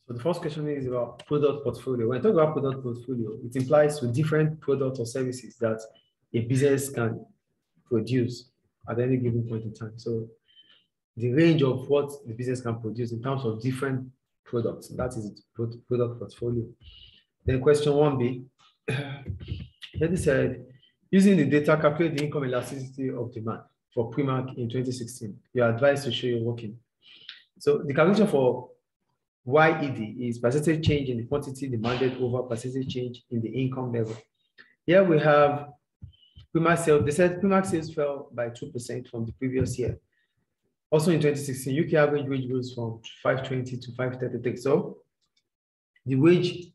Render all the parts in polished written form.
So the first question is about product portfolio. When I talk about product portfolio, it implies to different products or services that a business can produce at any given point in time. So the range of what the business can produce in terms of different products, that is product portfolio. Then question 1B, Eddie said, using the data, calculate the income elasticity of demand for Primark in 2016. You are advised to show your working. So the calculation for YED is percentage change in the quantity demanded over percentage change in the income level. Here we have Primark sales. They said Primark sales fell by 2% from the previous year. Also in 2016, UK average wage rose from 520 to 533. So the wage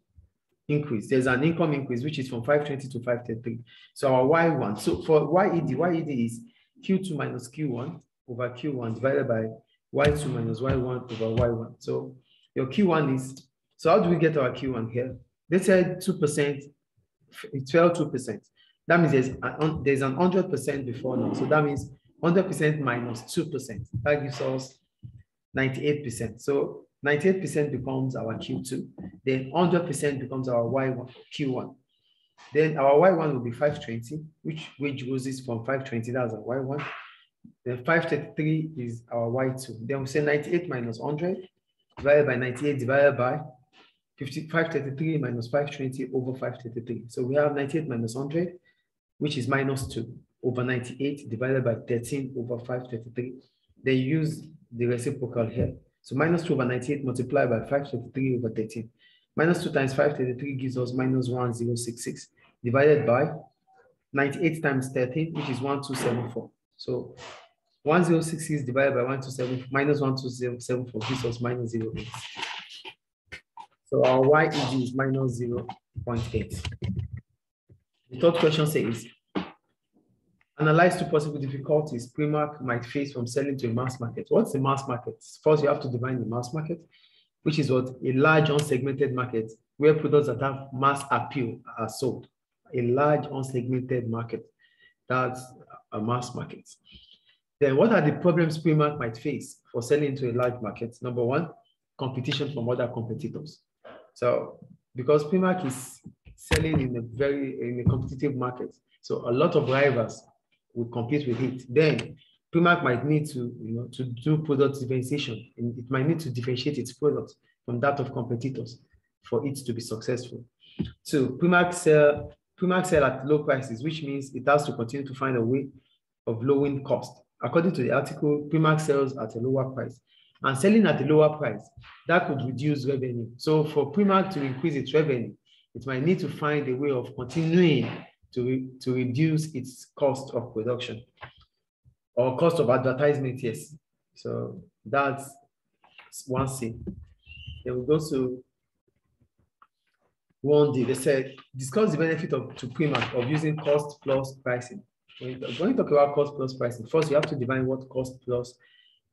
increase, there's an income increase, which is from 520 to 533. So our Y1, so for YED is Q2 minus Q1 over Q1 divided by Y2 minus Y1 over Y1. So your Q1 is, so how do we get our Q1 here? They said 2%, it fell 2%. That means there's an 100% before now. So that means 100% minus 2%. That gives us 98%. So 98% becomes our Q2. Then 100% becomes our Y1, Q1. Then our Y1 will be 520, which wage roses from 520, that's our Y1. Then 533 is our Y2. Then we say 98 minus 100 divided by 98 divided by 533 minus 520 over 533. So we have 98 minus 100, which is minus 2 over 98 divided by 13 over 533. They use the reciprocal here. So minus 2 over 98 multiplied by 533 over 13. Minus 2 times 533 gives us minus 1066 divided by 98 times 13, which is 1274. So 1066 divided by 127 minus 1274 gives us minus 0.8. So our YEG is minus 0.8. The third question says, analyze two possible difficulties Primark might face from selling to a mass market. What's the mass market? First, you have to define the mass market, which is what a large unsegmented market where products that have mass appeal are sold. A large unsegmented market, that's a mass market. Then what are the problems Primark might face for selling to a large market? Number one, competition from other competitors. So because Primark is selling in a competitive market, so a lot of rivals will compete with it. Then Primark might need to, to do product differentiation. And it might need to differentiate its products from that of competitors for it to be successful. So Primark sell at low prices, which means it has to continue to find a way of lowering cost. According to the article, Primark sells at a lower price. And selling at a lower price, that could reduce revenue. So for Primark to increase its revenue, it might need to find a way of continuing to reduce its cost of production or cost of advertisement, yes. So that's 1C. Then we go to 1D. They said, discuss the benefit to Primark of using cost plus pricing. When you talk about cost plus pricing, first you have to define what cost plus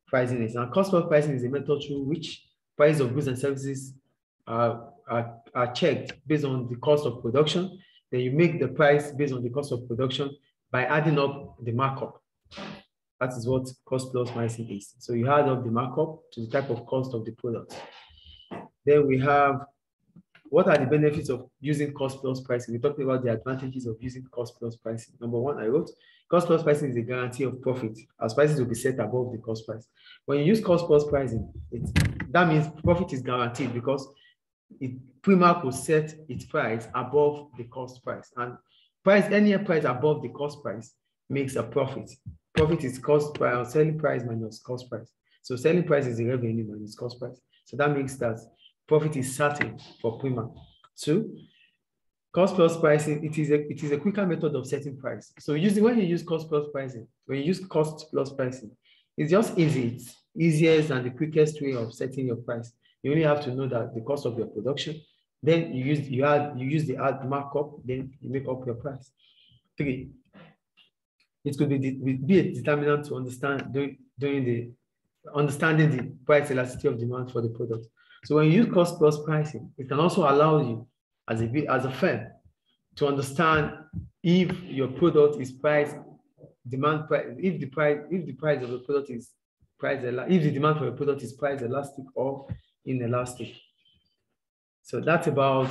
pricing is. And cost plus pricing is a method through which price of goods and services are checked based on the cost of production. Then you make the price based on the cost of production by adding up the markup. That is what cost plus pricing is. So you add up the markup to the type of cost of the product. Then we have, what are the benefits of using cost plus pricing? We talked about the advantages of using cost plus pricing. Number one, I wrote, cost plus pricing is a guarantee of profit, as prices will be set above the cost price. When you use cost plus pricing, that means profit is guaranteed because Primark will set its price above the cost price. And any price above the cost price makes a profit. Profit is cost price, selling price minus cost price. So selling price is the revenue minus cost price. So that makes that profit is certain for Primark. Two, cost plus pricing, it is a quicker method of setting price. So when you use cost plus pricing, it's just easy. It's easiest and the quickest way of setting your price. You only have to know that the cost of your production. Then you use the add markup, then you make up your price. Three, it could be a determinant to understanding the price elasticity of demand for the product. So when you use cost plus pricing, it can also allow you as a firm to understand if your product is if the demand for your product is price elastic or inelastic. So that's about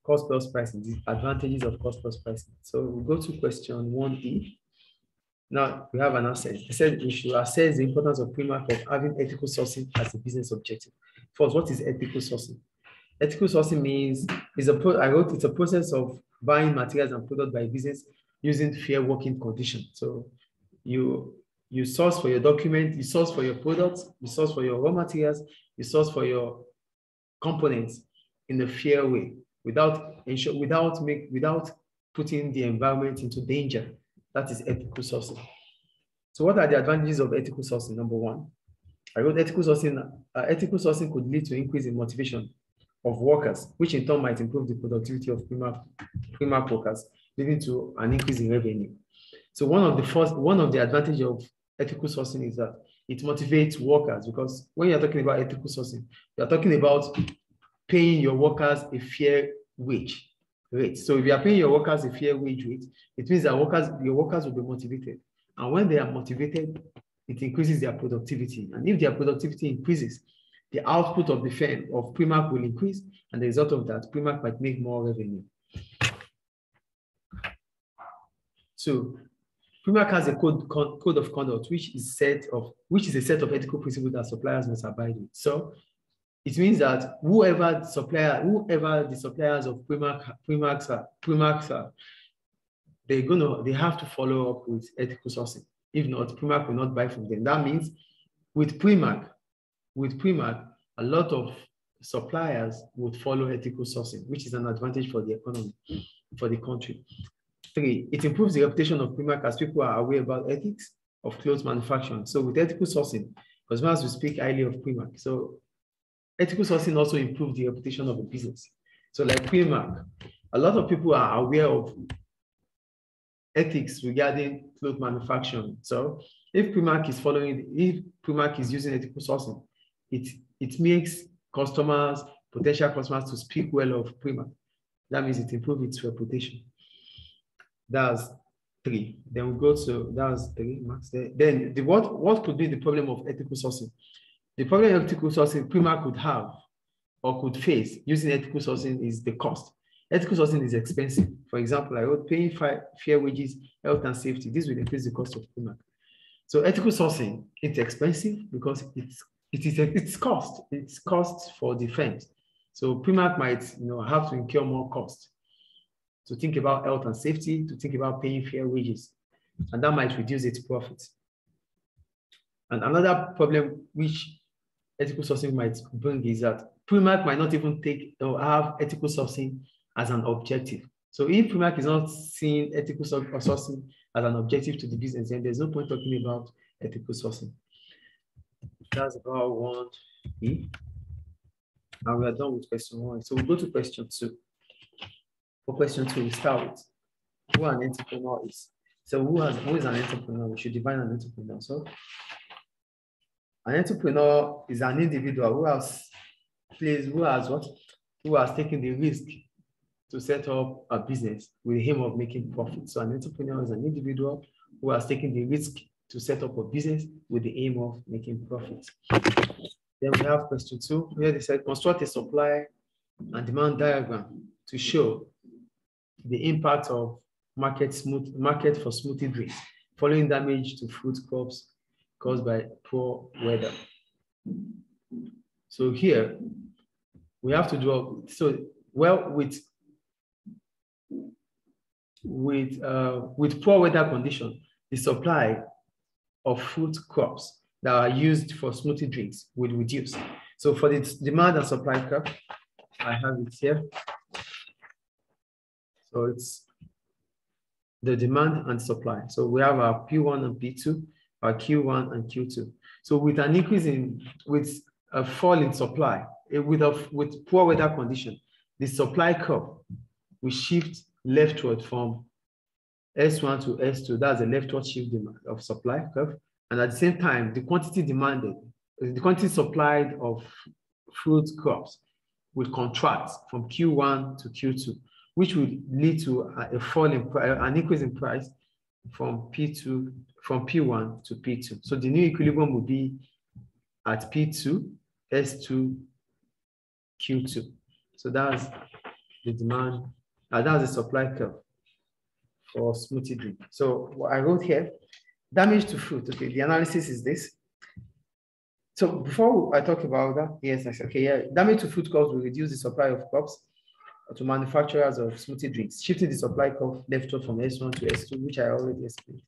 cost plus pricing, the advantages of cost plus pricing. So we'll go to question 1E. Now we have an asset. I said we should assess the importance of Primark of having ethical sourcing as a business objective. First, what is ethical sourcing? Ethical sourcing means it's a process of buying materials and products by business using fair working conditions. So you source for your document, you source for your products, you source for your raw materials, you source for your components in a fair way without putting the environment into danger. That is ethical sourcing. So what are the advantages of ethical sourcing? Number one, I wrote ethical sourcing could lead to increase in motivation of workers, which in turn might improve the productivity of Primark workers, leading to an increase in revenue. So one of the advantages of ethical sourcing is that it motivates workers, because when you're talking about ethical sourcing, you're talking about paying your workers a fair wage rate. So if you are paying your workers a fair wage rate, it means that your workers will be motivated. And when they are motivated, it increases their productivity. And if their productivity increases, the output of the firm of Primark will increase, and the result of that, Primark might make more revenue. So Primark has a code of conduct, which is a set of ethical principles that suppliers must abide with. So it means that whoever the suppliers of Primark are, they have to follow up with ethical sourcing. If not, Primark will not buy from them. That means with Primark, a lot of suppliers would follow ethical sourcing, which is an advantage for the economy, for the country. 3, it improves the reputation of Primark as people are aware about ethics of clothes manufacturing. So with ethical sourcing, customers will speak highly of Primark. So ethical sourcing also improves the reputation of a business. So like Primark, a lot of people are aware of ethics regarding clothes manufacturing. So if Primark is using ethical sourcing, it makes potential customers to speak well of Primark. That means it improves its reputation. That's 3. Then we go to, that's 3 marks there. Then what could be the problem of ethical sourcing? The problem of ethical sourcing Primark could have or could face using ethical sourcing is the cost. Ethical sourcing is expensive. For example, I wrote paying fair wages, health and safety. This will increase the cost of Primark. So ethical sourcing, it's expensive because it's cost for the firms. So Primark might have to incur more cost to think about health and safety, to think about paying fair wages, and that might reduce its profits. And another problem which ethical sourcing might bring is that Primark might not even take or have ethical sourcing as an objective. So if Primark is not seeing ethical sourcing as an objective to the business, then there's no point talking about ethical sourcing. That's about 1E. And we are done with question 1. So we'll go to question 2. For question 2, we start with who an entrepreneur is. So who is an entrepreneur? We should define an entrepreneur. So an entrepreneur is an individual who has taken the risk to set up a business with the aim of making profit. So an entrepreneur is an individual who has taken the risk to set up a business with the aim of making profit. Then we have question 2, where they said construct a supply and demand diagram to show the impact of market for smoothie drinks following damage to fruit crops caused by poor weather. So here we have to draw. So with poor weather condition, the supply of fruit crops that are used for smoothie drinks will reduce. So for the demand and supply curve, I have it here. So it's the demand and supply. So we have our P1 and P2, our Q1 and Q2. So with an increase with a fall in supply, with poor weather condition, the supply curve will shift leftward from S1 to S2. That's a leftward shift of supply curve. And at the same time, the quantity supplied of fruit crops will contract from Q1 to Q2, which will lead to an increase in price from P1 to P2. So the new equilibrium will be at P2, S2, Q2. So that's the demand, that's the supply curve for smoothie drink. So what I wrote here, damage to fruit. Okay, the analysis is this. So before I talk about that, yes, I said, okay, yeah, damage to food crops will reduce the supply of crops to manufacturers of smoothie drinks, shifting the supply curve left from S1 to S2, which I already explained.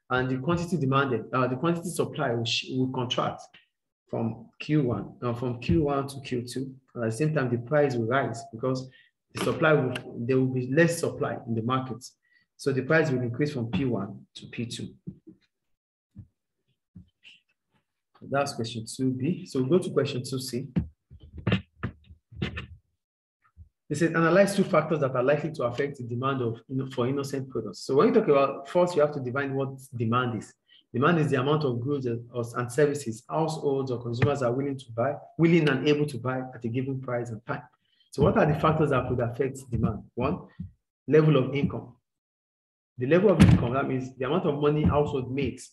And the quantity demanded, the quantity supply will contract from Q1 to Q2. And at the same time, the price will rise because the supply there will be less supply in the markets. So the price will increase from P1 to P2. That's question 2B. So we'll go to question 2C. They said analyze two factors that are likely to affect the demand for innocent products. So when you talk about, first you have to define what demand is. Demand is the amount of goods and services households or consumers are willing and able to buy at a given price and time. So what are the factors that could affect demand? One, level of income. The level of income, that means the amount of money household makes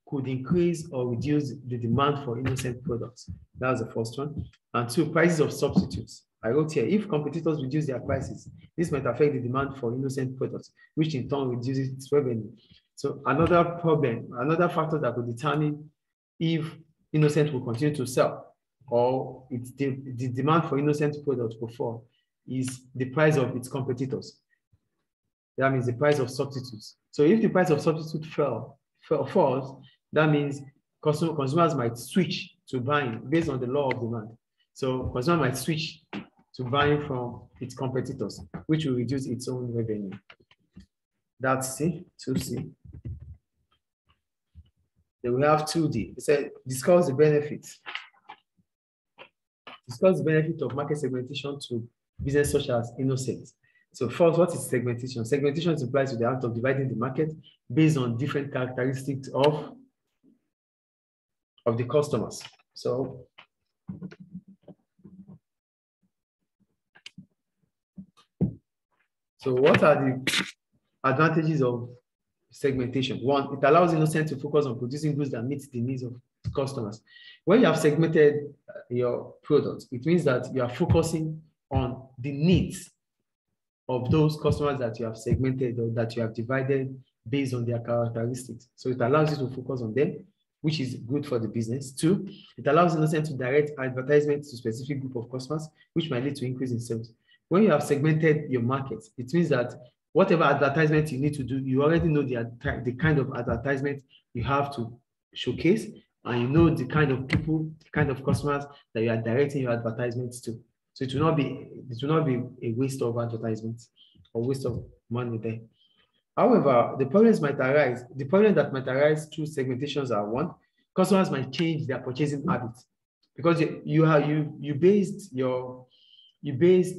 could increase or reduce the demand for innocent products. That's the first one. And two, prices of substitutes. I wrote here, if competitors reduce their prices, this might affect the demand for innocent products, which in turn reduces its revenue. So another factor that could determine if innocent will continue to sell or the demand for innocent products will fall is the price of its competitors. That means the price of substitutes. So if the price of substitute falls, that means consumers might switch to buying based on the law of demand. So consumer might switch to buying from its competitors, which will reduce its own revenue. That's C, 2C. Then we have 2D. It said, discuss the benefits. Discuss the benefit of market segmentation to business such as innocent. So first, what is segmentation? Segmentation implies to the act of dividing the market based on different characteristics of the customers. So what are the advantages of segmentation? One, it allows innocent to focus on producing goods that meet the needs of customers. When you have segmented your product, it means that you are focusing on the needs of those customers that you have segmented or that you have divided based on their characteristics. So it allows you to focus on them, which is good for the business. Two, it allows innocent to direct advertisements to specific group of customers, which might lead to increase in sales. When you have segmented your market, it means that whatever advertisement you need to do, you already know the kind of advertisement you have to showcase, and you know the kind of people, the kind of customers that you are directing your advertisements to. So it will not be a waste of advertisements or waste of money there. However, the problems that might arise through segmentations are one, customers might change their purchasing habits because you based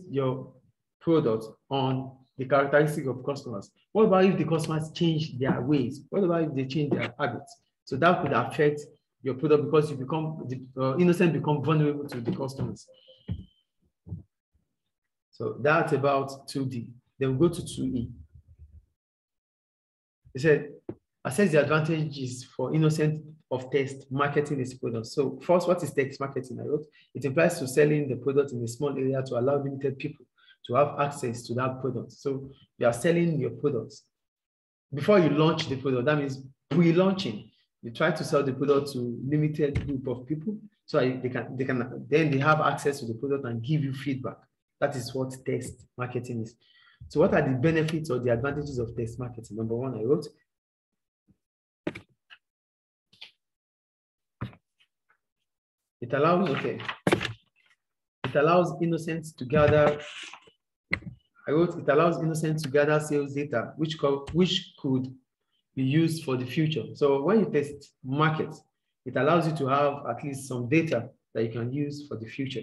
your product on the characteristic of customers. What about if the customers change their ways? What about if they change their habits? So that could affect your product because you become innocent become vulnerable to the customers. So that's about 2D. Then we'll go to 2E. They said, assess the advantages for innocent of test marketing its product. So first, what is test marketing? I wrote, it implies to selling the product in a small area to allow limited people to have access to that product. So you are selling your products. Before you launch the product, that means pre-launching, you try to sell the product to limited group of people so they have access to the product and give you feedback. That is what test marketing is. So what are the benefits or the advantages of test marketing? Number one, I wrote, it allows innocents to gather sales data, which could be used for the future. So when you test markets, it allows you to have at least some data that you can use for the future.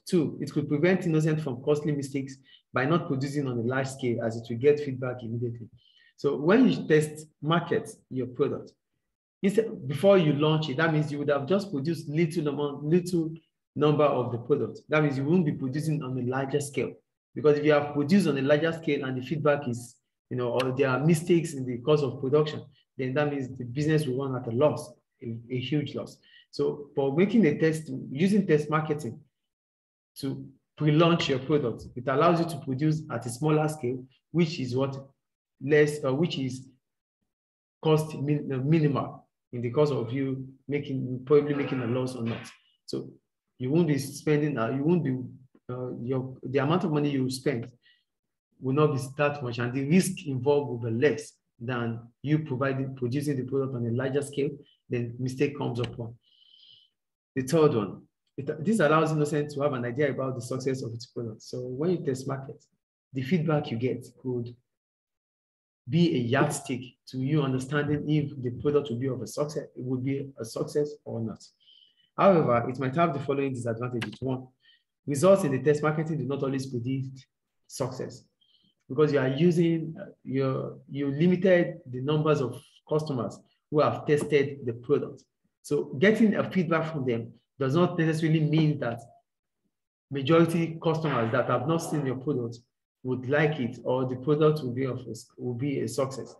Two, it could prevent innocent from costly mistakes by not producing on a large scale, as it will get feedback immediately. So when you test market your product, before you launch it, that means you would have just produced little number of the product. That means you won't be producing on a larger scale. Because if you have produced on a larger scale and the feedback is, or there are mistakes in the course of production, then that means the business will run at a loss, a huge loss. So for making a test, using test marketing to pre-launch your product. It allows you to produce at a smaller scale, which is which is cost minimal in the course of you probably making a loss or not. So you won't be spending, the amount of money you spend will not be that much, and the risk involved will be less than you producing the product on a larger scale. Then mistake comes upon. The third one, this allows Innocent to have an idea about the success of its product. So when you test market, the feedback you get could be a yardstick to you understanding if the product will be of a success, it would be a success or not. However, it might have the following disadvantages. One, results in the test marketing do not always predict success, because you are using, you limited the numbers of customers who have tested the product. So getting a feedback from them does not necessarily mean that majority customers that have not seen your product would like it, or the product will be a success.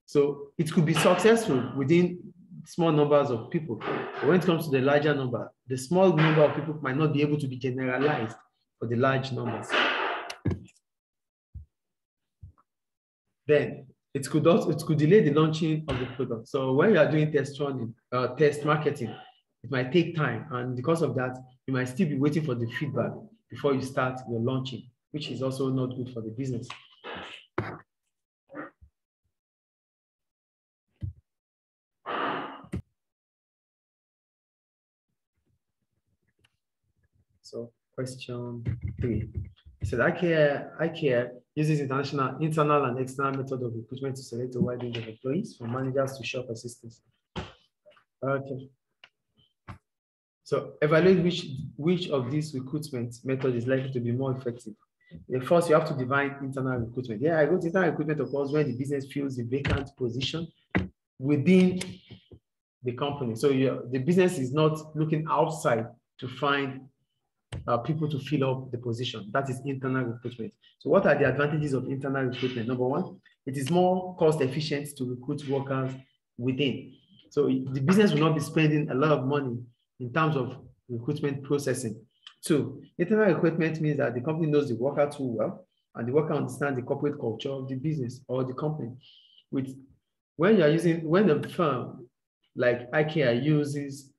So it could be successful within small numbers of people. But when it comes to the larger number, the small number of people might not be able to be generalized for the large numbers. Then it could delay the launching of the product. So when you are doing test marketing, it might take time, and because of that, you might still be waiting for the feedback before you start your launching, which is also not good for the business. So question 3. It said, IKEA uses internal and external method of recruitment to select a wide range of employees, from managers to shop assistants. Okay. So evaluate which of these recruitment methods is likely to be more effective. First, you have to define internal recruitment. Yeah, I wrote internal recruitment occurs when the business fills a vacant position within the company. So the business is not looking outside to find people to fill up the position. That is internal recruitment. So what are the advantages of internal recruitment? Number one, it is more cost efficient to recruit workers within. So the business will not be spending a lot of money in terms of recruitment processing. Two, internal recruitment means that the company knows the worker too well, and the worker understands the corporate culture of the business or the company. When a firm like IKEA uses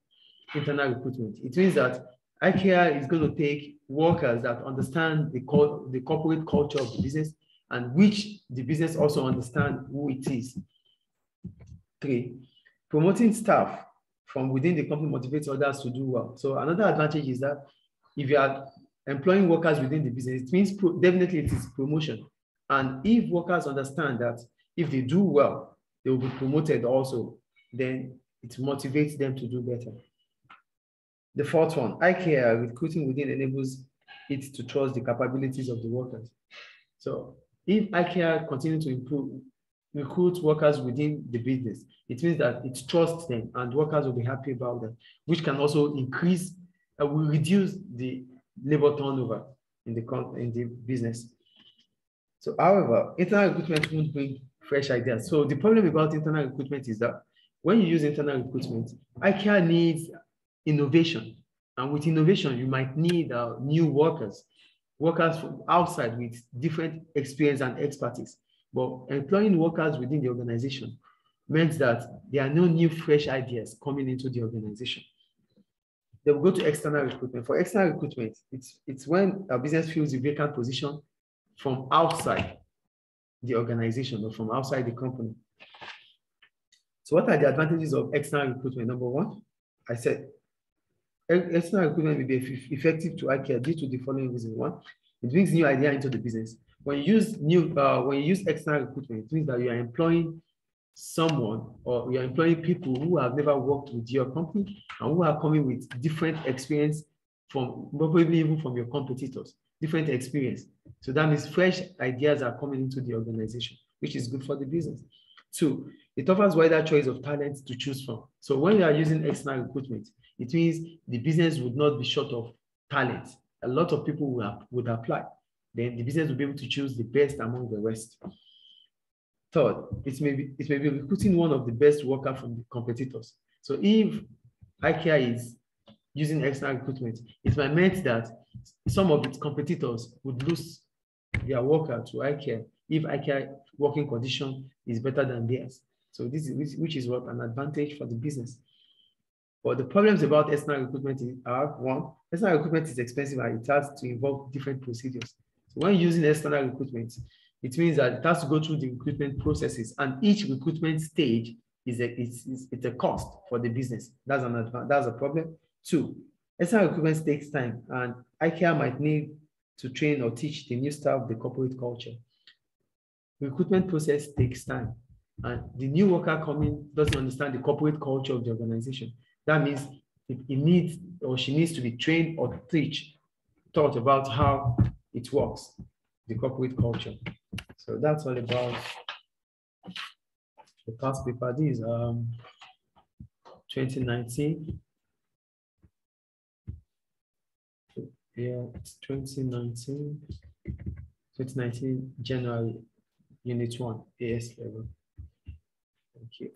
internal recruitment, it means that IKEA is going to take workers that understand the corporate culture of the business, and which the business also understands who it is. 3, promoting staff from within the company motivates others to do well. So another advantage is that if you are employing workers within the business, it means definitely it is promotion. And if workers understand that if they do well, they will be promoted also, then it motivates them to do better. The fourth one, IKEA recruiting within enables it to trust the capabilities of the workers. So if IKEA continues to recruit workers within the business, it means that it trusts them and workers will be happy about them, which can also will reduce the labor turnover in the business. So however, internal recruitment won't bring fresh ideas. So the problem about internal recruitment is that when you use internal recruitment, IKEA needs innovation. And with innovation, you might need new workers from outside with different experience and expertise. But employing workers within the organization means that there are no new fresh ideas coming into the organization. They will go to external recruitment. For external recruitment, it's when a business fills a vacant position from outside the organization or from outside the company. So what are the advantages of external recruitment? Number one, I said, external recruitment will be effective to IKEA due to the following reason. One, it brings new idea into the business. When you use external recruitment, it means that you are employing someone, or you're employing people who have never worked with your company and who are coming with different experience from probably even from your competitors, different experience. So that means fresh ideas are coming into the organization, which is good for the business. Two, it offers wider choice of talents to choose from. So when you are using external recruitment, it means the business would not be short of talent. A lot of people would apply. Then the business will be able to choose the best among the rest. Third, it may be recruiting one of the best workers from the competitors. So if IKEA is using external recruitment, it might mean that some of its competitors would lose their worker to IKEA if IKEA working condition is better than theirs. So this is which is what an advantage for the business. But the problems about external recruitment are one, external recruitment is expensive and it has to involve different procedures. So when using external recruitment, it means that it has to go through the recruitment processes, and each recruitment stage is a cost for the business. That's a problem. Two, external recruitment takes time, and IKEA might need to train or teach the new staff the corporate culture. Recruitment process takes time, and the new worker coming doesn't understand the corporate culture of the organization. That means he needs or she needs to be trained or taught about how it works, the corporate culture. So that's all about the past paper. This is 2019. Yeah, it's 2019. 2019 January, Unit 1, AS level. Thank you.